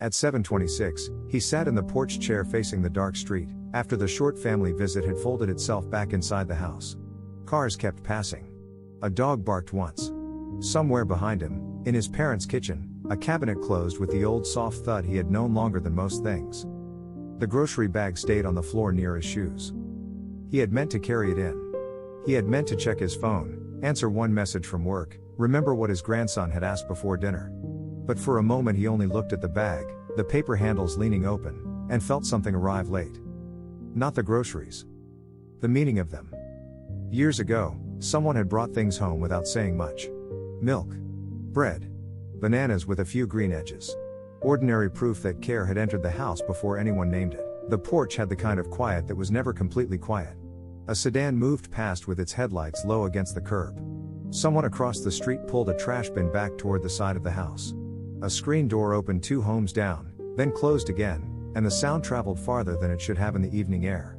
At 7:26, he sat in the porch chair facing the dark street, after the short family visit had folded itself back inside the house. Cars kept passing. A dog barked once. Somewhere behind him, in his parents' kitchen, a cabinet closed with the old soft thud he had known longer than most things. The grocery bag stayed on the floor near his shoes. He had meant to carry it in. He had meant to check his phone, answer one message from work, remember what his grandson had asked before dinner. But for a moment he only looked at the bag, the paper handles leaning open, and felt something arrive late. Not the groceries. The meaning of them. Years ago, someone had brought things home without saying much. Milk. Bread. Bananas with a few green edges. Ordinary proof that care had entered the house before anyone named it. The porch had the kind of quiet that was never completely quiet. A sedan moved past with its headlights low against the curb. Someone across the street pulled a trash bin back toward the side of the house. A screen door opened 2 homes down, then closed again, and the sound traveled farther than it should have in the evening air.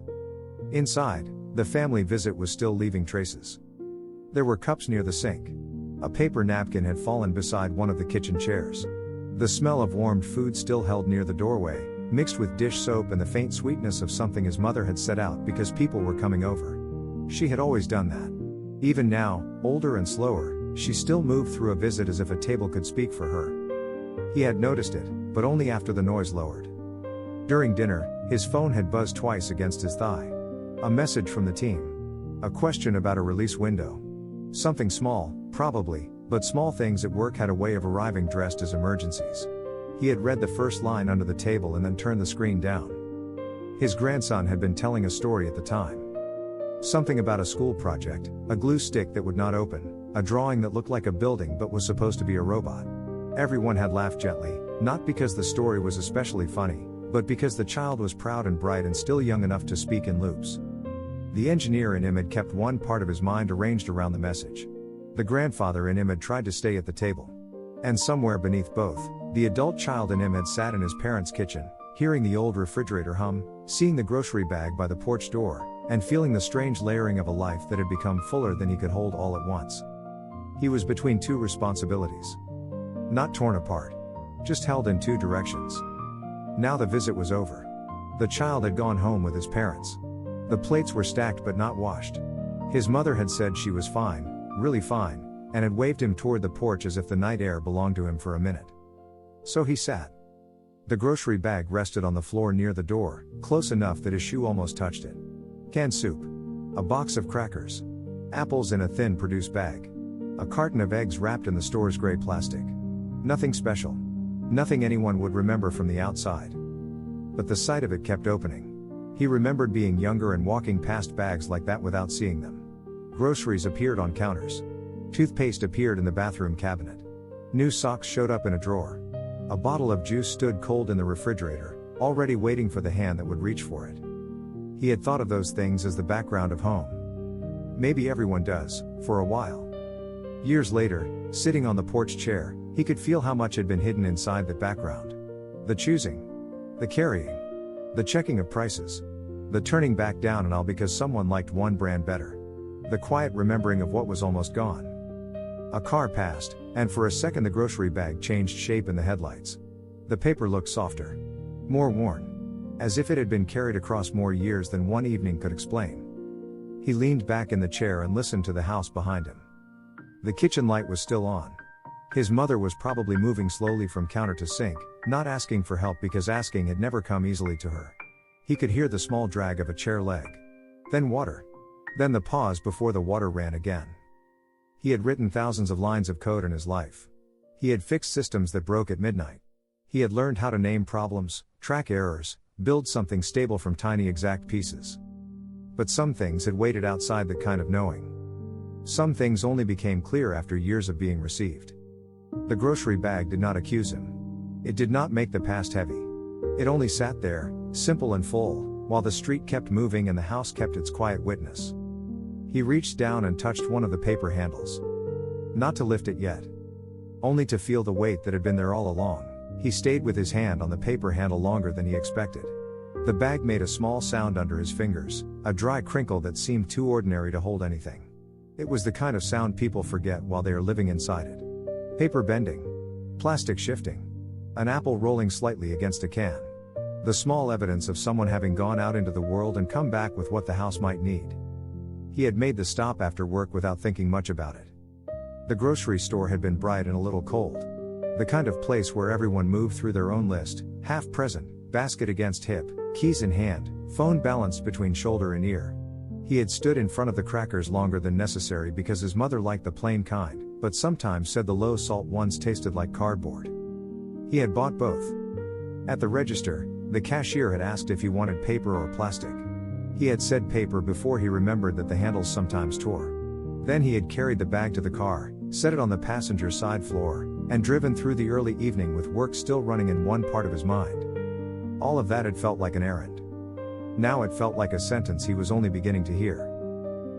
Inside, the family visit was still leaving traces. There were cups near the sink. A paper napkin had fallen beside one of the kitchen chairs. The smell of warmed food still held near the doorway, mixed with dish soap and the faint sweetness of something his mother had set out because people were coming over. She had always done that. Even now, older and slower, she still moved through a visit as if a table could speak for her. He had noticed it, but only after the noise lowered. During dinner, his phone had buzzed twice against his thigh. A message from the team. A question about a release window. Something small, probably, but small things at work had a way of arriving dressed as emergencies. He had read the first line under the table and then turned the screen down. His grandson had been telling a story at the time. Something about a school project, a glue stick that would not open, a drawing that looked like a building but was supposed to be a robot. Everyone had laughed gently, not because the story was especially funny, but because the child was proud and bright and still young enough to speak in loops. The engineer in him had kept one part of his mind arranged around the message. The grandfather in him had tried to stay at the table. And somewhere beneath both, the adult child in him had sat in his parents' kitchen, hearing the old refrigerator hum, seeing the grocery bag by the porch door, and feeling the strange layering of a life that had become fuller than he could hold all at once. He was between 2 responsibilities. Not torn apart. Just held in 2 directions. Now the visit was over. The child had gone home with his parents. The plates were stacked but not washed. His mother had said she was fine, really fine, and had waved him toward the porch as if the night air belonged to him for a minute. So he sat. The grocery bag rested on the floor near the door, close enough that his shoe almost touched it. Canned soup. A box of crackers. Apples in a thin produce bag. A carton of eggs wrapped in the store's gray plastic. Nothing special. Nothing anyone would remember from the outside. But the sight of it kept opening. He remembered being younger and walking past bags like that without seeing them. Groceries appeared on counters. Toothpaste appeared in the bathroom cabinet. New socks showed up in a drawer. A bottle of juice stood cold in the refrigerator, already waiting for the hand that would reach for it. He had thought of those things as the background of home. Maybe everyone does, for a while. Years later, sitting on the porch chair, he could feel how much had been hidden inside that background. The choosing. The carrying. The checking of prices. The turning back down and all because someone liked one brand better. The quiet remembering of what was almost gone. A car passed, and for a second the grocery bag changed shape in the headlights. The paper looked softer. More worn. As if it had been carried across more years than one evening could explain. He leaned back in the chair and listened to the house behind him. The kitchen light was still on. His mother was probably moving slowly from counter to sink, not asking for help because asking had never come easily to her. He could hear the small drag of a chair leg. Then water. Then the pause before the water ran again. He had written thousands of lines of code in his life. He had fixed systems that broke at midnight. He had learned how to name problems, track errors, build something stable from tiny exact pieces. But some things had waited outside that kind of knowing. Some things only became clear after years of being received. The grocery bag did not accuse him. It did not make the past heavy. It only sat there, simple and full, while the street kept moving and the house kept its quiet witness. He reached down and touched one of the paper handles. Not to lift it yet. Only to feel the weight that had been there all along. He stayed with his hand on the paper handle longer than he expected. The bag made a small sound under his fingers, a dry crinkle that seemed too ordinary to hold anything. It was the kind of sound people forget while they are living inside it. Paper bending. Plastic shifting. An apple rolling slightly against a can. The small evidence of someone having gone out into the world and come back with what the house might need. He had made the stop after work without thinking much about it. The grocery store had been bright and a little cold. The kind of place where everyone moved through their own list, half present, basket against hip, keys in hand, phone balanced between shoulder and ear. He had stood in front of the crackers longer than necessary because his mother liked the plain kind, but sometimes said the low salt ones tasted like cardboard. He had bought both. At the register, the cashier had asked if he wanted paper or plastic. He had said paper before he remembered that the handles sometimes tore. Then he had carried the bag to the car, set it on the passenger side floor, and driven through the early evening with work still running in one part of his mind. All of that had felt like an errand. Now it felt like a sentence he was only beginning to hear.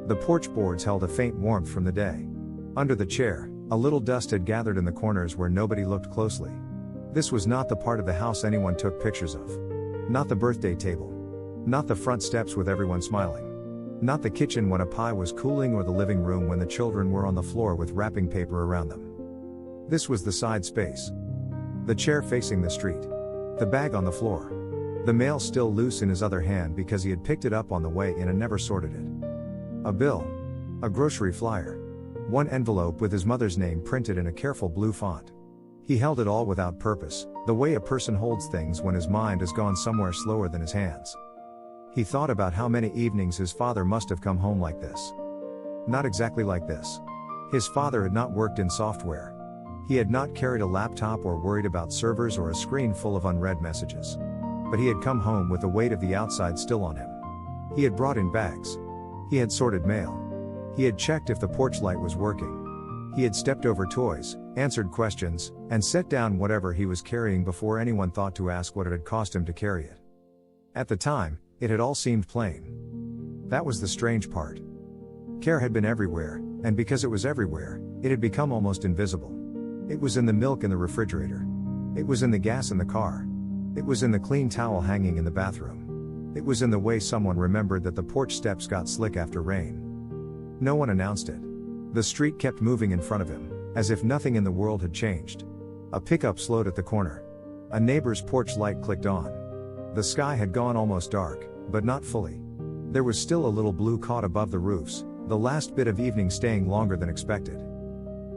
The porch boards held a faint warmth from the day. Under the chair, a little dust had gathered in the corners where nobody looked closely. This was not the part of the house anyone took pictures of. Not the birthday table. Not the front steps with everyone smiling. Not the kitchen when a pie was cooling or the living room when the children were on the floor with wrapping paper around them. This was the side space. The chair facing the street. The bag on the floor. The mail still loose in his other hand because he had picked it up on the way in and never sorted it. A bill. A grocery flyer. One envelope with his mother's name printed in a careful blue font. He held it all without purpose, the way a person holds things when his mind has gone somewhere slower than his hands. He thought about how many evenings his father must have come home like this. Not exactly like this. His father had not worked in software. He had not carried a laptop or worried about servers or a screen full of unread messages. But he had come home with the weight of the outside still on him. He had brought in bags. He had sorted mail. He had checked if the porch light was working. He had stepped over toys, answered questions, and set down whatever he was carrying before anyone thought to ask what it had cost him to carry it. At the time, it had all seemed plain. That was the strange part. Care had been everywhere, and because it was everywhere, it had become almost invisible. It was in the milk in the refrigerator. It was in the gas in the car. It was in the clean towel hanging in the bathroom. It was in the way someone remembered that the porch steps got slick after rain. No one announced it. The street kept moving in front of him, as if nothing in the world had changed. A pickup slowed at the corner. A neighbor's porch light clicked on. The sky had gone almost dark, but not fully. There was still a little blue caught above the roofs, the last bit of evening staying longer than expected.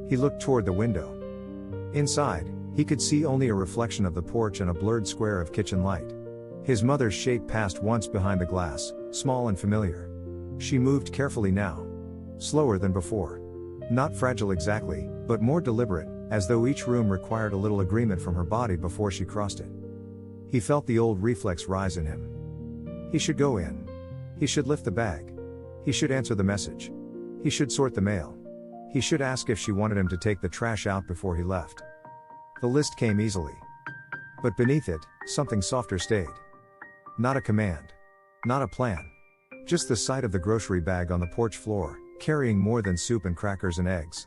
He looked toward the window. Inside, he could see only a reflection of the porch and a blurred square of kitchen light. His mother's shape passed once behind the glass, small and familiar. She moved carefully now. Slower than before. Not fragile exactly, but more deliberate, as though each room required a little agreement from her body before she crossed it. He felt the old reflex rise in him. He should go in. He should lift the bag. He should answer the message. He should sort the mail. He should ask if she wanted him to take the trash out before he left. The list came easily. But beneath it, something softer stayed. Not a command. Not a plan. Just the sight of the grocery bag on the porch floor, carrying more than soup and crackers and eggs.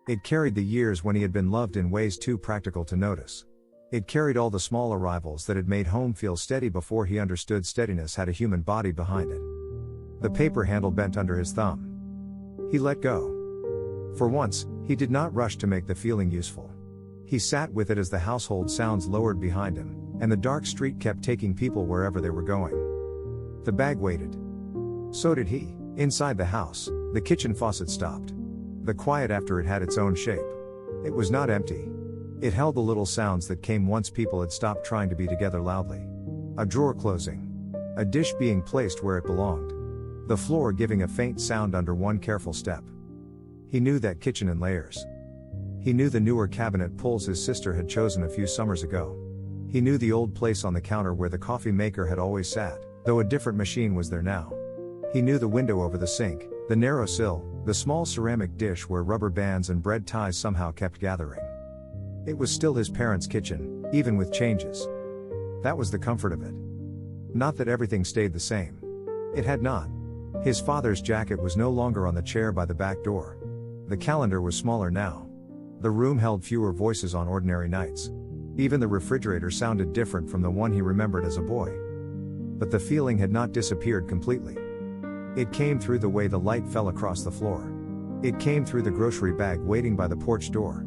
It carried the years when he had been loved in ways too practical to notice. It carried all the small arrivals that had made home feel steady before he understood steadiness had a human body behind it. The paper handle bent under his thumb. He let go. For once, he did not rush to make the feeling useful. He sat with it as the household sounds lowered behind him, and the dark street kept taking people wherever they were going. The bag waited. So did he. Inside the house, the kitchen faucet stopped. The quiet after it had its own shape. It was not empty. It held the little sounds that came once people had stopped trying to be together loudly. A drawer closing. A dish being placed where it belonged. The floor giving a faint sound under one careful step. He knew that kitchen in layers. He knew the newer cabinet pulls his sister had chosen a few summers ago. He knew the old place on the counter where the coffee maker had always sat, though a different machine was there now. He knew the window over the sink, the narrow sill, the small ceramic dish where rubber bands and bread ties somehow kept gathering. It was still his parents' kitchen, even with changes. That was the comfort of it. Not that everything stayed the same. It had not. His father's jacket was no longer on the chair by the back door. The calendar was smaller now. The room held fewer voices on ordinary nights. Even the refrigerator sounded different from the one he remembered as a boy. But the feeling had not disappeared completely. It came through the way the light fell across the floor. It came through the grocery bag waiting by the porch door.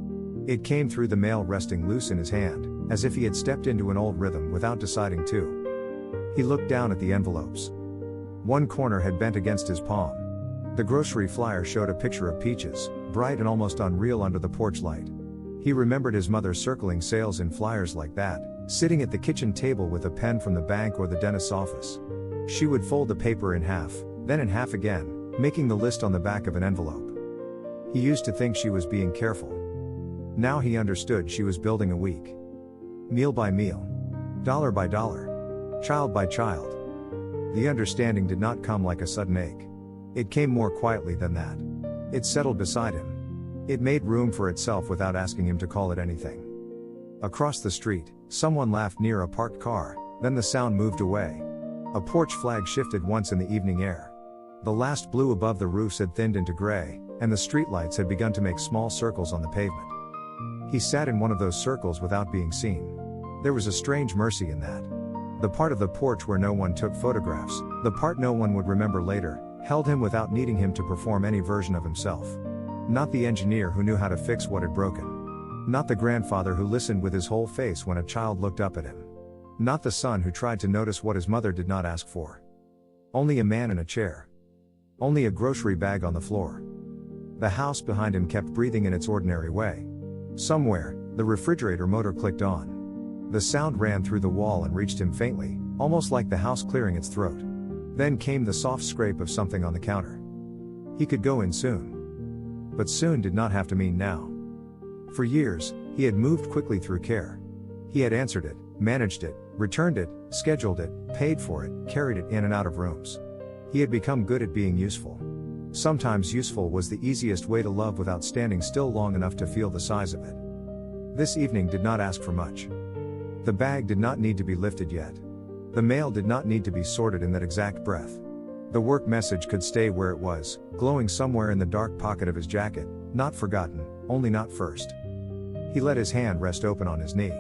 It came through the mail resting loose in his hand, as if he had stepped into an old rhythm without deciding to. He looked down at the envelopes. One corner had bent against his palm. The grocery flyer showed a picture of peaches, bright and almost unreal under the porch light. He remembered his mother circling sales in flyers like that, sitting at the kitchen table with a pen from the bank or the dentist's office. She would fold the paper in half, then in half again, making the list on the back of an envelope. He used to think she was being careful. Now he understood she was building a week. Meal by meal. Dollar by dollar. Child by child. The understanding did not come like a sudden ache. It came more quietly than that. It settled beside him. It made room for itself without asking him to call it anything. Across the street, someone laughed near a parked car, then the sound moved away. A porch flag shifted once in the evening air. The last blue above the roofs had thinned into gray, and the streetlights had begun to make small circles on the pavement. He sat in one of those circles without being seen. There was a strange mercy in that. The part of the porch where no one took photographs, the part no one would remember later, held him without needing him to perform any version of himself. Not the engineer who knew how to fix what had broken. Not the grandfather who listened with his whole face when a child looked up at him. Not the son who tried to notice what his mother did not ask for. Only a man in a chair. Only a grocery bag on the floor. The house behind him kept breathing in its ordinary way. Somewhere, the refrigerator motor clicked on. The sound ran through the wall and reached him faintly, almost like the house clearing its throat. Then came the soft scrape of something on the counter. He could go in soon. But soon did not have to mean now. For years, he had moved quickly through care. He had answered it, managed it, returned it, scheduled it, paid for it, carried it in and out of rooms. He had become good at being useful. Sometimes useful was the easiest way to love without standing still long enough to feel the size of it. This evening did not ask for much. The bag did not need to be lifted yet. The mail did not need to be sorted in that exact breath. The work message could stay where it was, glowing somewhere in the dark pocket of his jacket, not forgotten, only not first. He let his hand rest open on his knee.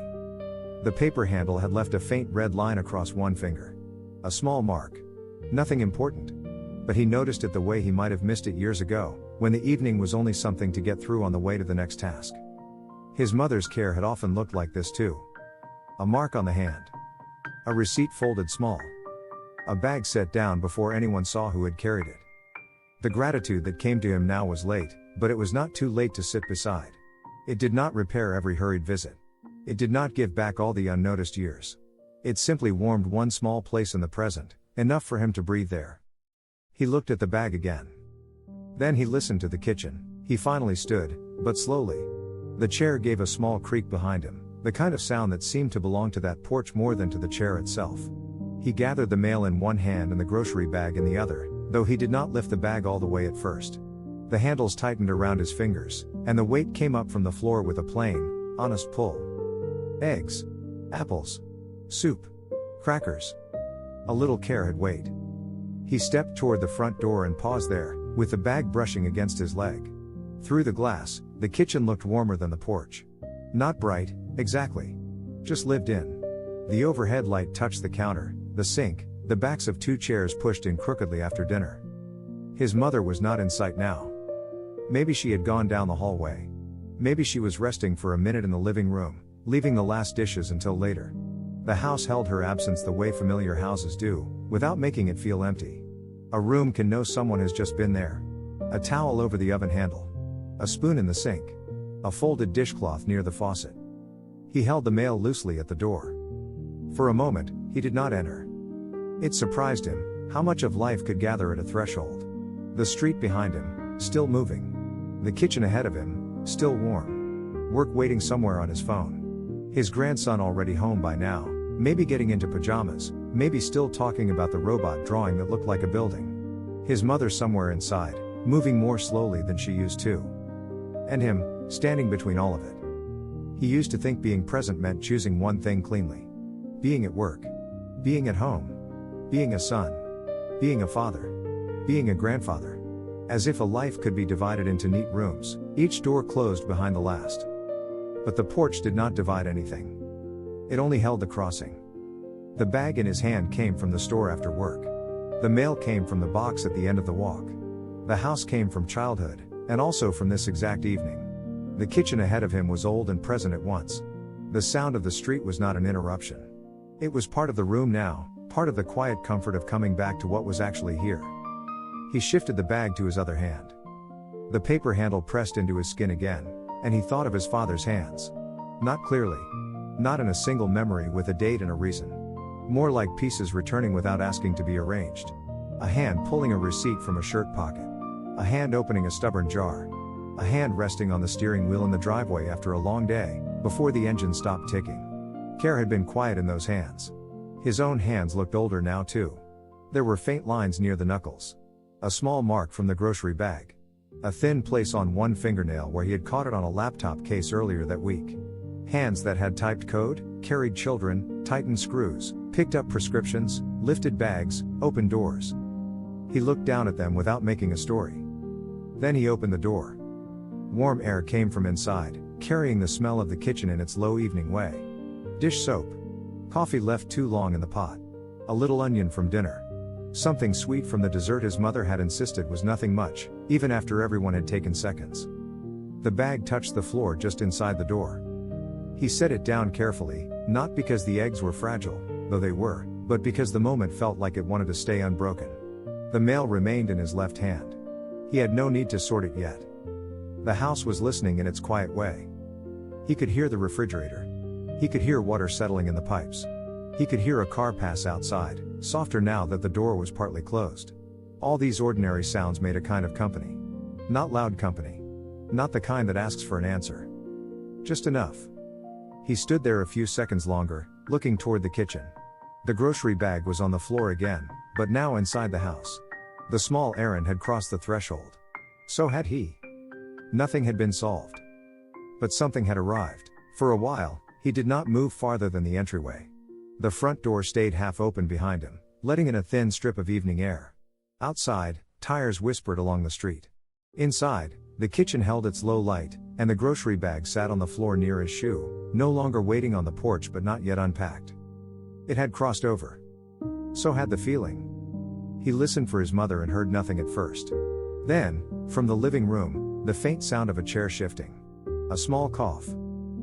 The paper handle had left a faint red line across one finger. A small mark. Nothing important. But he noticed it the way he might have missed it years ago, when the evening was only something to get through on the way to the next task. His mother's care had often looked like this too. A mark on the hand. A receipt folded small. A bag set down before anyone saw who had carried it. The gratitude that came to him now was late, but it was not too late to sit beside. It did not repair every hurried visit. It did not give back all the unnoticed years. It simply warmed one small place in the present, enough for him to breathe there. He looked at the bag again. Then he listened to the kitchen. He finally stood, but slowly. The chair gave a small creak behind him, the kind of sound that seemed to belong to that porch more than to the chair itself. He gathered the mail in one hand and the grocery bag in the other, though he did not lift the bag all the way at first. The handles tightened around his fingers, and the weight came up from the floor with a plain, honest pull. Eggs. Apples. Soup. Crackers. A little care had weighed. He stepped toward the front door and paused there, with the bag brushing against his leg. Through the glass, the kitchen looked warmer than the porch. Not bright, exactly. Just lived in. The overhead light touched the counter, the sink, the backs of two chairs pushed in crookedly after dinner. His mother was not in sight now. Maybe she had gone down the hallway. Maybe she was resting for a minute in the living room, leaving the last dishes until later. The house held her absence the way familiar houses do, without making it feel empty. A room can know someone has just been there. A towel over the oven handle. A spoon in the sink. A folded dishcloth near the faucet. He held the mail loosely at the door. For a moment, he did not enter. It surprised him, how much of life could gather at a threshold. The street behind him, still moving. The kitchen ahead of him, still warm. Work waiting somewhere on his phone. His grandson already home by now, maybe getting into pajamas, maybe still talking about the robot drawing that looked like a building. His mother somewhere inside, moving more slowly than she used to. And him, standing between all of it. He used to think being present meant choosing one thing cleanly. Being at work. Being at home. Being a son. Being a father. Being a grandfather. As if a life could be divided into neat rooms, each door closed behind the last. But the porch did not divide anything. It only held the crossing. The bag in his hand came from the store after work. The mail came from the box at the end of the walk. The house came from childhood, and also from this exact evening. The kitchen ahead of him was old and present at once. The sound of the street was not an interruption. It was part of the room now, part of the quiet comfort of coming back to what was actually here. He shifted the bag to his other hand. The paper handle pressed into his skin again, and he thought of his father's hands. Not clearly. Not in a single memory with a date and a reason. More like pieces returning without asking to be arranged. A hand pulling a receipt from a shirt pocket. A hand opening a stubborn jar. A hand resting on the steering wheel in the driveway after a long day, before the engine stopped ticking. Care had been quiet in those hands. His own hands looked older now too. There were faint lines near the knuckles. A small mark from the grocery bag. A thin place on one fingernail where he had caught it on a laptop case earlier that week. Hands that had typed code, carried children, tightened screws, picked up prescriptions, lifted bags, opened doors. He looked down at them without making a story. Then he opened the door. Warm air came from inside, carrying the smell of the kitchen in its low evening way. Dish soap. Coffee left too long in the pot. A little onion from dinner. Something sweet from the dessert his mother had insisted was nothing much, even after everyone had taken seconds. The bag touched the floor just inside the door. He set it down carefully, not because the eggs were fragile, though they were, but because the moment felt like it wanted to stay unbroken. The mail remained in his left hand. He had no need to sort it yet. The house was listening in its quiet way. He could hear the refrigerator. He could hear water settling in the pipes. He could hear a car pass outside, softer now that the door was partly closed. All these ordinary sounds made a kind of company. Not loud company. Not the kind that asks for an answer. Just enough. He stood there a few seconds longer, looking toward the kitchen. The grocery bag was on the floor again, but now inside the house. The small errand had crossed the threshold. So had he. Nothing had been solved. But something had arrived. For a while, he did not move farther than the entryway. The front door stayed half open behind him, letting in a thin strip of evening air. Outside, tires whispered along the street. Inside, the kitchen held its low light, and the grocery bag sat on the floor near his shoe, no longer waiting on the porch but not yet unpacked. It had crossed over. So had the feeling. He listened for his mother and heard nothing at first. Then, from the living room, the faint sound of a chair shifting. A small cough.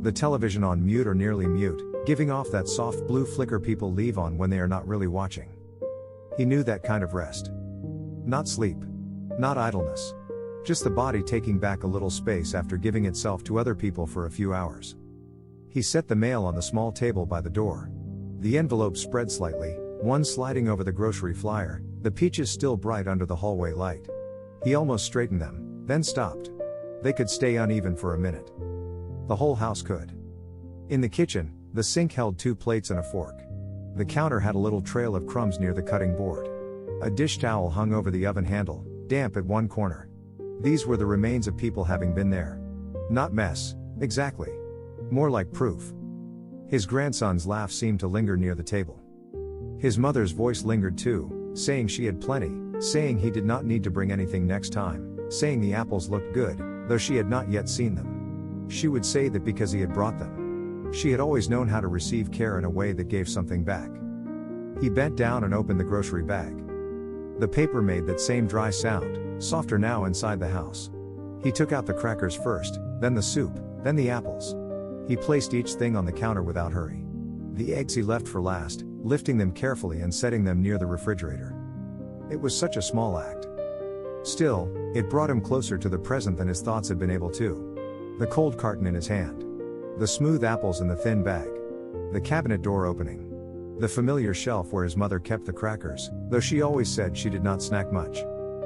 The television on mute or nearly mute, giving off that soft blue flicker people leave on when they are not really watching. He knew that kind of rest. Not sleep. Not idleness. Just the body taking back a little space after giving itself to other people for a few hours. He set the mail on the small table by the door. The envelope spread slightly, one sliding over the grocery flyer, the peaches still bright under the hallway light. He almost straightened them, then stopped. They could stay uneven for a minute. The whole house could. In the kitchen, the sink held 2 plates and a fork. The counter had a little trail of crumbs near the cutting board. A dish towel hung over the oven handle, damp at one corner. These were the remains of people having been there. Not mess, exactly. More like proof. His grandson's laugh seemed to linger near the table. His mother's voice lingered too, saying she had plenty, saying he did not need to bring anything next time, saying the apples looked good, though she had not yet seen them. She would say that because he had brought them. She had always known how to receive care in a way that gave something back. He bent down and opened the grocery bag. The paper made that same dry sound, softer now inside the house. He took out the crackers first, then the soup, then the apples. He placed each thing on the counter without hurry. The eggs he left for last, lifting them carefully and setting them near the refrigerator. It was such a small act. Still, it brought him closer to the present than his thoughts had been able to. The cold carton in his hand. The smooth apples in the thin bag. The cabinet door opening. The familiar shelf where his mother kept the crackers, though she always said she did not snack much.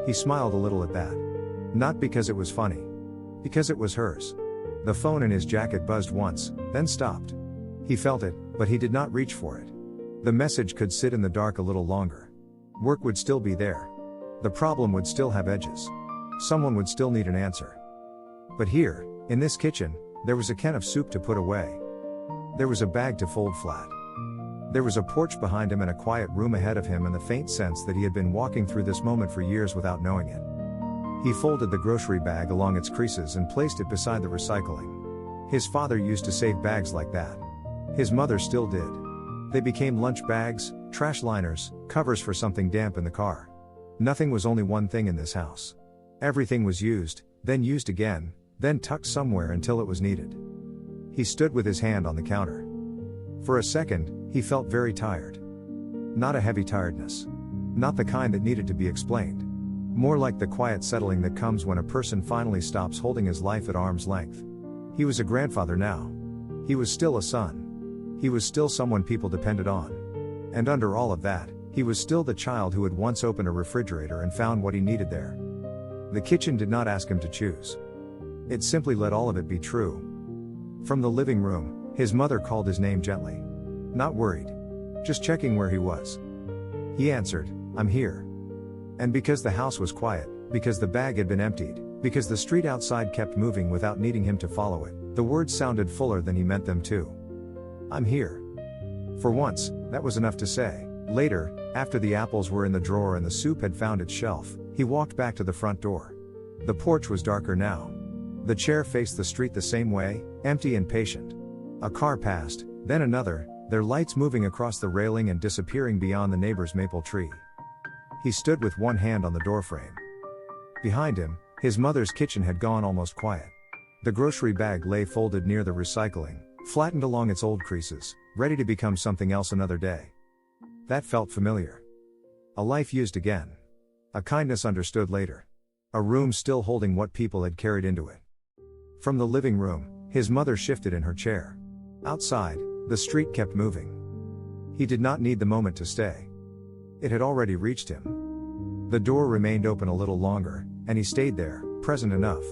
He smiled a little at that. Not because it was funny. Because it was hers. The phone in his jacket buzzed once, then stopped. He felt it, but he did not reach for it. The message could sit in the dark a little longer. Work would still be there. The problem would still have edges. Someone would still need an answer. But here, in this kitchen, there was a can of soup to put away. There was a bag to fold flat. There was a porch behind him and a quiet room ahead of him and the faint sense that he had been walking through this moment for years without knowing it. He folded the grocery bag along its creases and placed it beside the recycling. His father used to save bags like that. His mother still did. They became lunch bags, trash liners, covers for something damp in the car. Nothing was only one thing in this house. Everything was used, then used again, then tucked somewhere until it was needed. He stood with his hand on the counter. For a second, he felt very tired. Not a heavy tiredness. Not the kind that needed to be explained. More like the quiet settling that comes when a person finally stops holding his life at arm's length. He was a grandfather now. He was still a son. He was still someone people depended on. And under all of that, he was still the child who had once opened a refrigerator and found what he needed there. The kitchen did not ask him to choose. It simply let all of it be true. From the living room, his mother called his name gently. Not worried. Just checking where he was. He answered, "I'm here." And because the house was quiet, because the bag had been emptied, because the street outside kept moving without needing him to follow it, the words sounded fuller than he meant them to. "I'm here." For once, that was enough to say. Later, after the apples were in the drawer and the soup had found its shelf, he walked back to the front door. The porch was darker now. The chair faced the street the same way, empty and patient. A car passed, then another, their lights moving across the railing and disappearing beyond the neighbor's maple tree. He stood with one hand on the doorframe. Behind him, his mother's kitchen had gone almost quiet. The grocery bag lay folded near the recycling, flattened along its old creases, ready to become something else another day. That felt familiar. A life used again. A kindness understood later. A room still holding what people had carried into it. From the living room, his mother shifted in her chair. Outside, the street kept moving. He did not need the moment to stay. It had already reached him. The door remained open a little longer, and he stayed there, present enough.